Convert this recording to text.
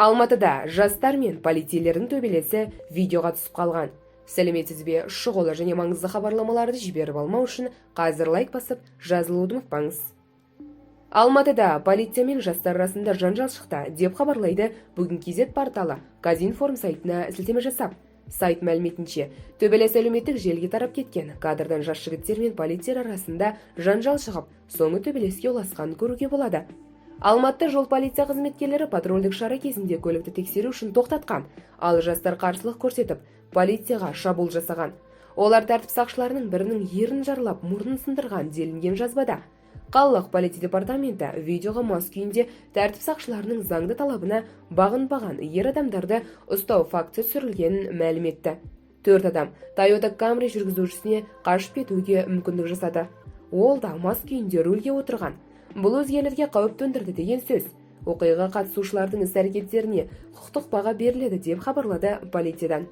Алматыда жастар мен полицейлердің төбелесі видеоға түсіп қалған. Сәлеметсіз бе, шұғылы және маңызды хабарламаларды жіберіп алмау үшін қазір лайк басып, жазылуды ұмытпаңыз. Алматыда полиция мен жастар арасында жанжал шықты деп хабарлайды бүгін KZ порталы Казинформ сайтына сілтеме жасап. Сайт мәліметінше, төбелес әлеуметтік желіге тарап кеткен. Кадрдан жас жігіттер мен полицейлер арасында жанжал шығып, соңы төбелеске ұласқан көруге болады. Алматы жол полиция қызметкерлері патрульдік шара кезінде көлікті тексеру үшін тоқтатқан, ал жастар қарсылық көрсетіп, полицияға шабуыл жасаған. Олар тәртіп сақшыларының бірінің ерін жарлап, мұрнын сындырған делінген жазбада. Қалалық полиция департаменті видеоға мас күйінде тәртіп сақшыларының заңды талабына бағынбаған ер адамдарды ұстау фактісі түсірілгенін мәлім етті. 4 адам Toyota Camry жүргізушісіне қашып кетуге мүмкіндік жасады. Ол да мас күйінде рөлге отырған. Бұл өзгелерге қауіп төндірді деген сөз. Оқиғаға қатысушылардың іс-әрекеттеріне құқықтық баға беріледі деп хабарлады полициядан.